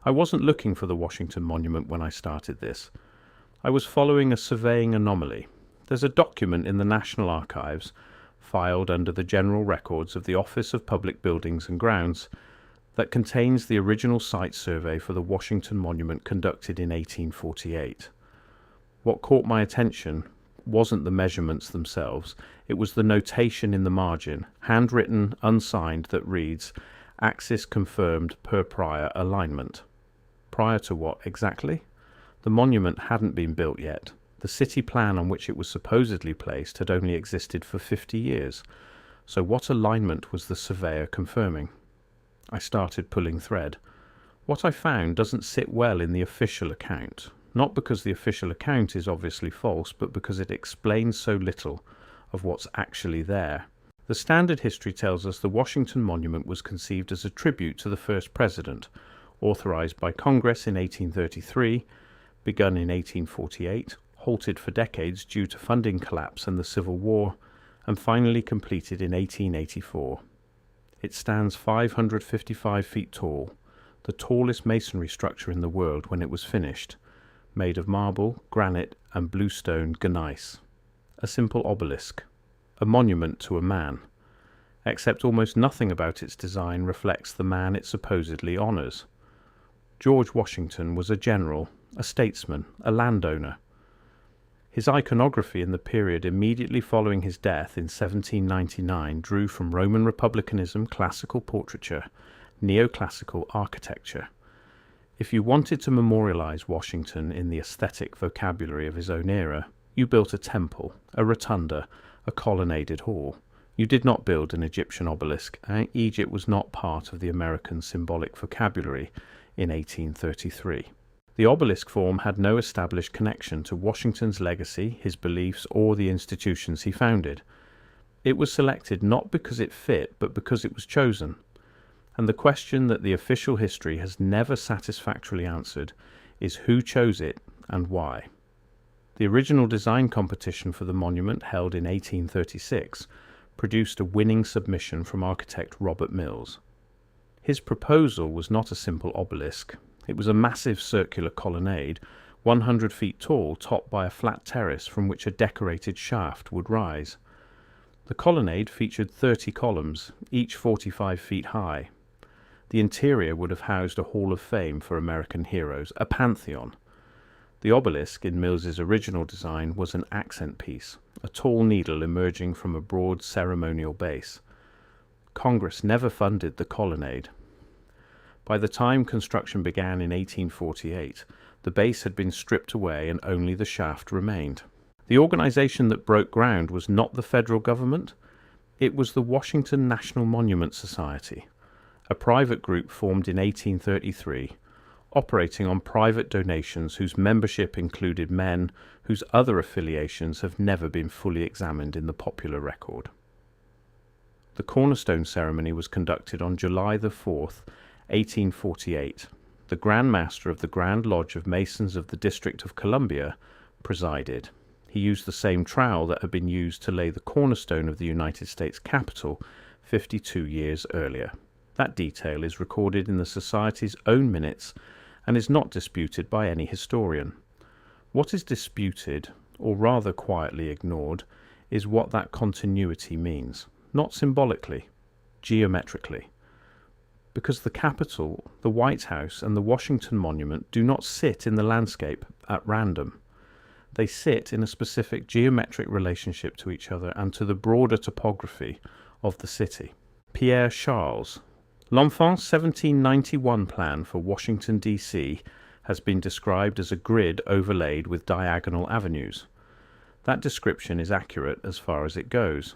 I wasn't looking for the Washington Monument when I started this. I was following a surveying anomaly. There's a document in the National Archives, filed under the General Records of the Office of Public Buildings and Grounds, that contains the original site survey for the Washington Monument conducted in 1848. What caught my attention wasn't the measurements themselves, it was the notation in the margin, handwritten, unsigned, that reads, "Axis confirmed per prior alignment." Prior to what exactly? The monument hadn't been built yet. The city plan on which it was supposedly placed had only existed for 50 years. So what alignment was the surveyor confirming? I started pulling thread. What I found doesn't sit well in the official account, not because the official account is obviously false, but because it explains so little of what's actually there. The standard history tells us the Washington Monument was conceived as a tribute to the first president, authorized by Congress in 1833, begun in 1848, halted for decades due to funding collapse and the Civil War, and finally completed in 1884. It stands 555 feet tall, the tallest masonry structure in the world when it was finished, made of marble, granite, and bluestone gneiss. A simple obelisk, a monument to a man, except almost nothing about its design reflects the man it supposedly honors. George Washington was a general, a statesman, a landowner. His iconography in the period immediately following his death in 1799 drew from Roman Republicanism, classical portraiture, neoclassical architecture. If you wanted to memorialize Washington in the aesthetic vocabulary of his own era, you built a temple, a rotunda, a colonnaded hall. You did not build an Egyptian obelisk, and Egypt was not part of the American symbolic vocabulary in 1833. The obelisk form had no established connection to Washington's legacy, his beliefs, or the institutions he founded. It was selected not because it fit, but because it was chosen. And the question that the official history has never satisfactorily answered is who chose it and why. The original design competition for the monument, held in 1836, produced a winning submission from architect Robert Mills. His proposal was not a simple obelisk. It was a massive circular colonnade, 100 feet tall, topped by a flat terrace from which a decorated shaft would rise. The colonnade featured 30 columns, each 45 feet high. The interior would have housed a hall of fame for American heroes, a pantheon. The obelisk, in Mills's original design, was an accent piece, a tall needle emerging from a broad ceremonial base. Congress never funded the colonnade. By the time construction began in 1848, the base had been stripped away and only the shaft remained. The organization that broke ground was not the federal government, it was the Washington National Monument Society, a private group formed in 1833, operating on private donations whose membership included men whose other affiliations have never been fully examined in the popular record. The cornerstone ceremony was conducted on July the 4th, 1848. The Grand Master of the Grand Lodge of Masons of the District of Columbia presided. He used the same trowel that had been used to lay the cornerstone of the United States Capitol 52 years earlier. That detail is recorded in the Society's own minutes and is not disputed by any historian. What is disputed, or rather quietly ignored, is what that continuity means, not symbolically, geometrically. Because the Capitol, the White House, and the Washington Monument do not sit in the landscape at random. They sit in a specific geometric relationship to each other and to the broader topography of the city. Pierre Charles. L'Enfant's 1791 plan for Washington, D.C. has been described as a grid overlaid with diagonal avenues. That description is accurate as far as it goes.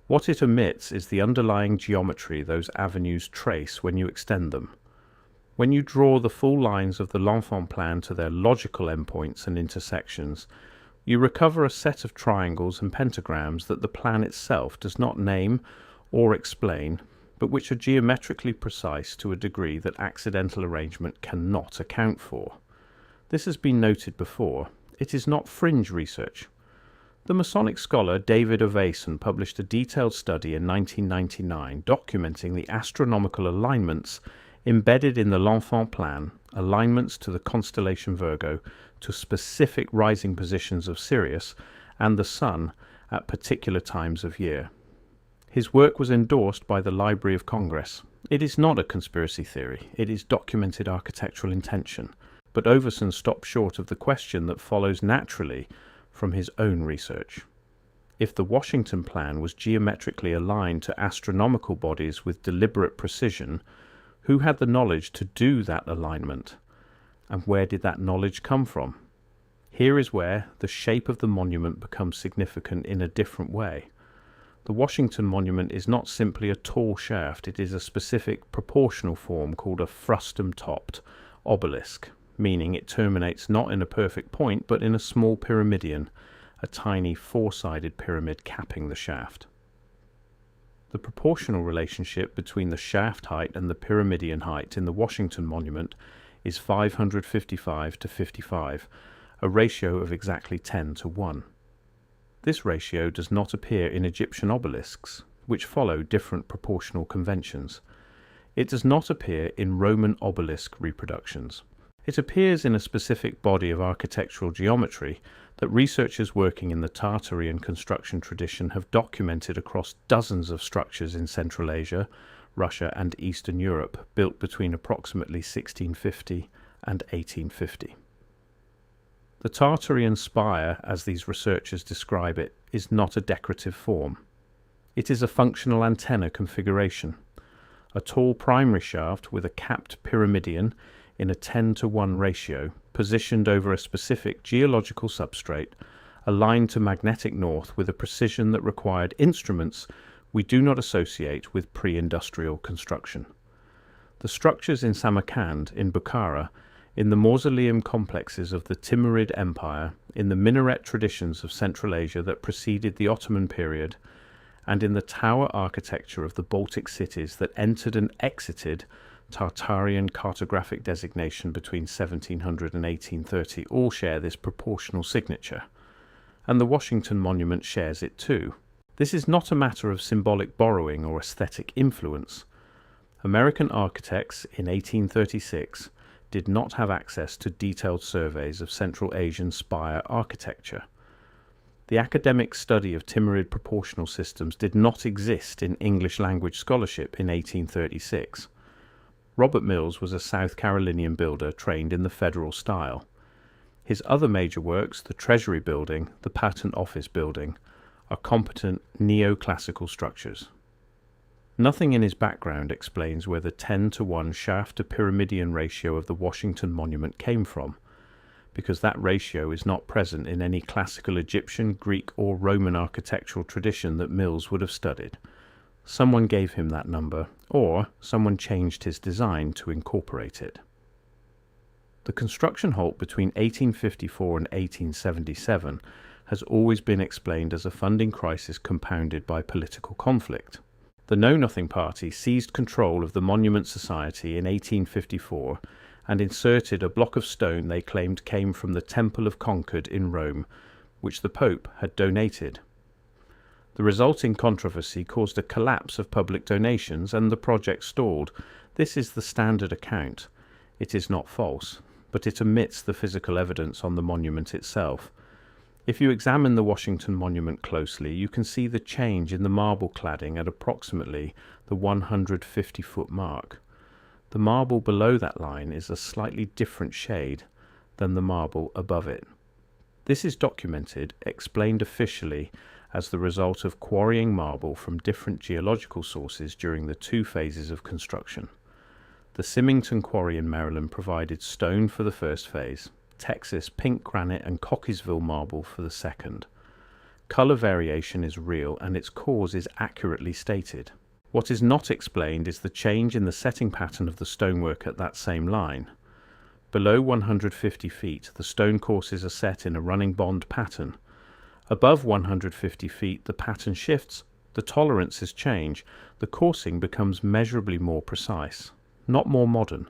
What it omits is the underlying geometry those avenues trace when you extend them. When you draw the full lines of the L'Enfant plan to their logical endpoints and intersections, you recover a set of triangles and pentagrams that the plan itself does not name or explain, but which are geometrically precise to a degree that accidental arrangement cannot account for. This has been noted before. It is not fringe research. The Masonic scholar David Ovason published a detailed study in 1999 documenting the astronomical alignments embedded in the L'Enfant plan alignments to the constellation Virgo, to specific rising positions of Sirius and the Sun at particular times of year. His work was endorsed by the Library of Congress. It is not a conspiracy theory, it is documented architectural intention, but Overson stopped short of the question that follows naturally from his own research. If the Washington Plan was geometrically aligned to astronomical bodies with deliberate precision, who had the knowledge to do that alignment? And where did that knowledge come from? Here is where the shape of the monument becomes significant in a different way. The Washington Monument is not simply a tall shaft, it is a specific proportional form called a frustum-topped obelisk, meaning it terminates not in a perfect point but in a small pyramidion, a tiny four-sided pyramid capping the shaft. The proportional relationship between the shaft height and the pyramidion height in the Washington Monument is 555 to 55, a ratio of exactly 10 to 1. This ratio does not appear in Egyptian obelisks, which follow different proportional conventions. It does not appear in Roman obelisk reproductions. It appears in a specific body of architectural geometry that researchers working in the Tartarian construction tradition have documented across dozens of structures in Central Asia, Russia and Eastern Europe, built between approximately 1650 and 1850. The Tartarian spire, as these researchers describe it, is not a decorative form. It is a functional antenna configuration, a tall primary shaft with a capped pyramidion in a 10 to 1 ratio, positioned over a specific geological substrate, aligned to magnetic north with a precision that required instruments we do not associate with pre-industrial construction. The structures in Samarkand, in Bukhara, in the mausoleum complexes of the Timurid Empire, in the minaret traditions of Central Asia that preceded the Ottoman period, and in the tower architecture of the Baltic cities that entered and exited Tartarian cartographic designation between 1700 and 1830 all share this proportional signature, and the Washington Monument shares it too. This is not a matter of symbolic borrowing or aesthetic influence. American architects in 1836 did not have access to detailed surveys of Central Asian spire architecture. The academic study of Timurid proportional systems did not exist in English language scholarship in 1836. Robert Mills was a South Carolinian builder trained in the federal style. His other major works, the Treasury Building, the Patent Office Building, are competent neoclassical structures. Nothing in his background explains where the 10 to 1 shaft to pyramidion ratio of the Washington Monument came from, because that ratio is not present in any classical Egyptian, Greek or Roman architectural tradition that Mills would have studied. Someone gave him that number, or someone changed his design to incorporate it. The construction halt between 1854 and 1877 has always been explained as a funding crisis compounded by political conflict. The Know-Nothing Party seized control of the Monument Society in 1854 and inserted a block of stone they claimed came from the Temple of Concord in Rome, which the Pope had donated. The resulting controversy caused a collapse of public donations and the project stalled. This is the standard account. It is not false, but it omits the physical evidence on the monument itself. If you examine the Washington Monument closely, you can see the change in the marble cladding at approximately the 150-foot mark. The marble below that line is a slightly different shade than the marble above it. This is documented, explained officially, as the result of quarrying marble from different geological sources during the 2 phases of construction. The Symington Quarry in Maryland provided stone for the first phase, Texas pink granite and Cockeysville marble for the second. Color variation is real and its cause is accurately stated. What is not explained is the change in the setting pattern of the stonework at that same line. Below 150 feet, the stone courses are set in a running bond pattern. Above 150 feet, the pattern shifts, the tolerances change, the coursing becomes measurably more precise. Not more modern,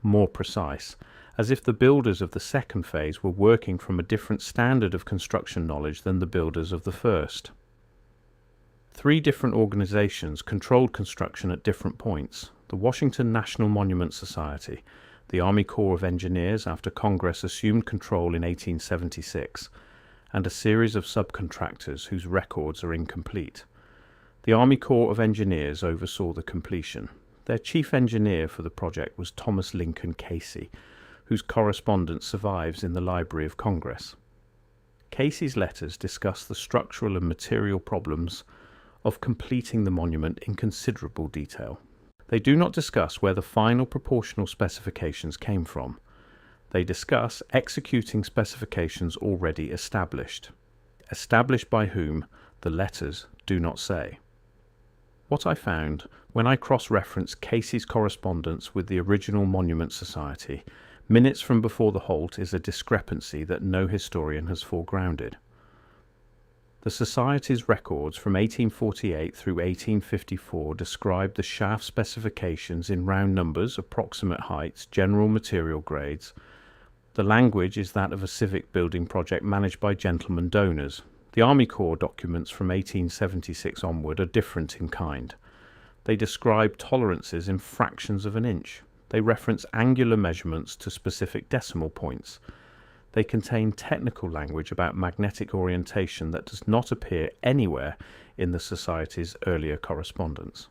more precise, as if the builders of the second phase were working from a different standard of construction knowledge than the builders of the first. 3 different organizations controlled construction at different points: the Washington National Monument Society, the Army Corps of Engineers after Congress assumed control in 1876, and a series of subcontractors whose records are incomplete. The Army Corps of Engineers oversaw the completion. Their chief engineer for the project was Thomas Lincoln Casey, whose correspondence survives in the Library of Congress. Casey's letters discuss the structural and material problems of completing the monument in considerable detail. They do not discuss where the final proportional specifications came from. They discuss executing specifications already established. Established by whom, the letters do not say. What I found when I cross-referenced Casey's correspondence with the original Monument Society, minutes from before the halt, is a discrepancy that no historian has foregrounded. The Society's records from 1848 through 1854 describe the shaft specifications in round numbers, approximate heights, general material grades. The language is that of a civic building project managed by gentlemen donors. The Army Corps documents from 1876 onward are different in kind. They describe tolerances in fractions of an inch. They reference angular measurements to specific decimal points. They contain technical language about magnetic orientation that does not appear anywhere in the Society's earlier correspondence.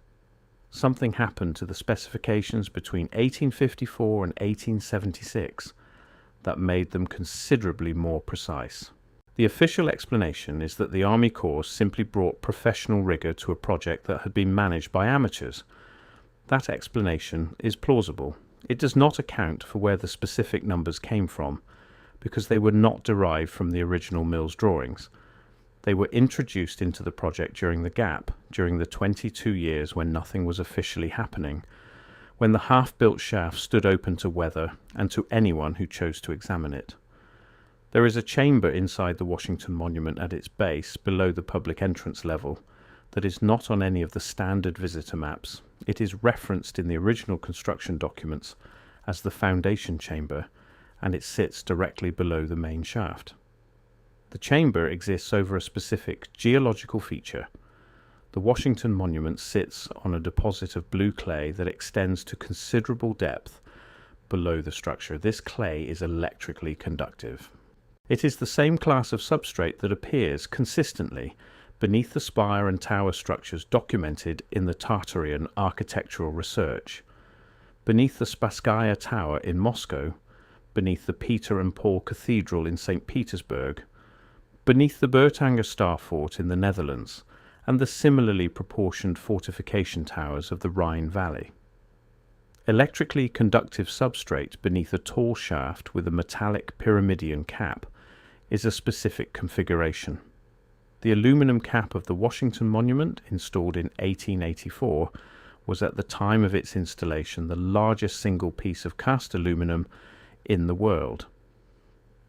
Something happened to the specifications between 1854 and 1876 that made them considerably more precise. The official explanation is that the Army Corps simply brought professional rigour to a project that had been managed by amateurs. That explanation is plausible. It does not account for where the specific numbers came from, because they were not derived from the original Mills drawings. They were introduced into the project during the gap, during the 22 years when nothing was officially happening, when the half-built shaft stood open to weather and to anyone who chose to examine it. There is a chamber inside the Washington Monument at its base, below the public entrance level, that is not on any of the standard visitor maps. It is referenced in the original construction documents as the foundation chamber, and it sits directly below the main shaft. The chamber exists over a specific geological feature. The Washington Monument sits on a deposit of blue clay that extends to considerable depth below the structure. This clay is electrically conductive. It is the same class of substrate that appears consistently beneath the spire and tower structures documented in the Tartarian architectural research, beneath the Spasskaya Tower in Moscow, beneath the Peter and Paul Cathedral in St. Petersburg, beneath the Bertanger Star Fort in the Netherlands, and the similarly proportioned fortification towers of the Rhine Valley. Electrically conductive substrate beneath a tall shaft with a metallic pyramidion cap is a specific configuration. The aluminum cap of the Washington Monument, installed in 1884, was at the time of its installation the largest single piece of cast aluminum in the world.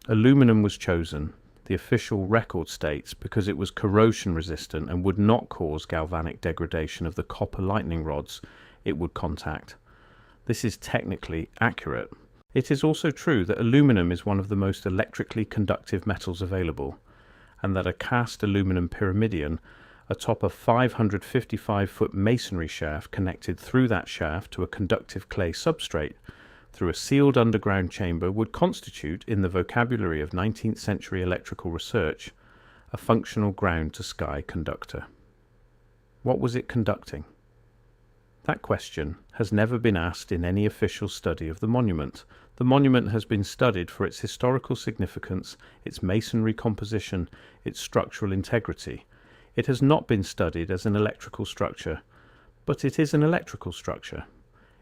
Aluminum was chosen, the official record states, because it was corrosion resistant and would not cause galvanic degradation of the copper lightning rods it would contact. This is technically accurate. It is also true that aluminum is one of the most electrically conductive metals available, and that a cast aluminum pyramidion atop a 555-foot masonry shaft connected through that shaft to a conductive clay substrate through a sealed underground chamber would constitute, in the vocabulary of 19th century electrical research, a functional ground-to-sky conductor. What was it conducting? That question has never been asked in any official study of the monument. The monument has been studied for its historical significance, its masonry composition, its structural integrity. It has not been studied as an electrical structure, but it is an electrical structure.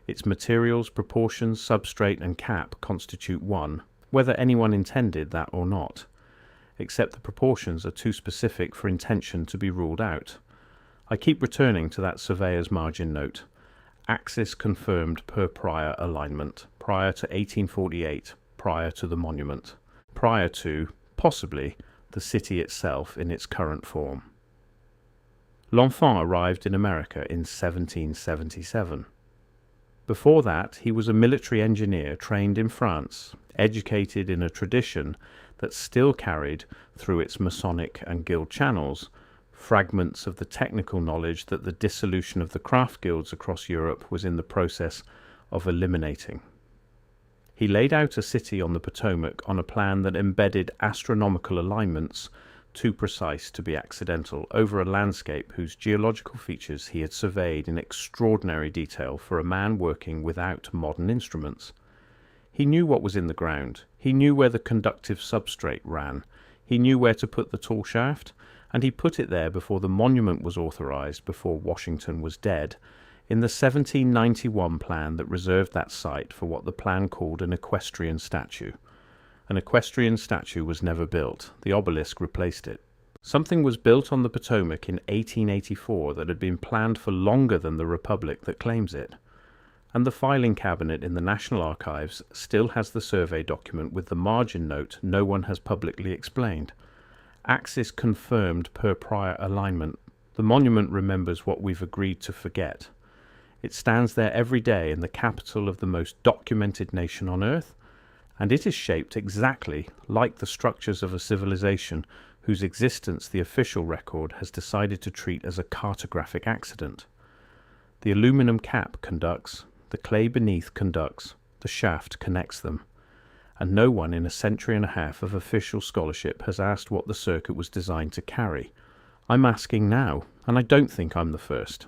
Its materials, proportions, substrate and cap constitute one, whether anyone intended that or not, except the proportions are too specific for intention to be ruled out. I keep returning to that surveyor's margin note. Axis confirmed per prior alignment, prior to 1848, prior to the monument, prior to, possibly, the city itself in its current form. L'Enfant arrived in America in 1777. Before that, he was a military engineer trained in France, educated in a tradition that still carried, through its Masonic and guild channels, fragments of the technical knowledge that the dissolution of the craft guilds across Europe was in the process of eliminating. He laid out a city on the Potomac on a plan that embedded astronomical alignments, too precise to be accidental, over a landscape whose geological features he had surveyed in extraordinary detail for a man working without modern instruments. He knew what was in the ground. He knew where the conductive substrate ran. He knew where to put the tall shaft, and he put it there before the monument was authorized, before Washington was dead, in the 1791 plan that reserved that site for what the plan called an equestrian statue. An equestrian statue was never built. The obelisk replaced it. Something was built on the Potomac in 1884 that had been planned for longer than the republic that claims it. And the filing cabinet in the National Archives still has the survey document with the margin note no one has publicly explained. Axis confirmed per prior alignment. The monument remembers what we've agreed to forget. It stands there every day in the capital of the most documented nation on earth, and it is shaped exactly like the structures of a civilization whose existence the official record has decided to treat as a cartographic accident. The aluminum cap conducts, the clay beneath conducts, the shaft connects them, and no one in a century and a half of official scholarship has asked what the circuit was designed to carry. I'm asking now, and I don't think I'm the first.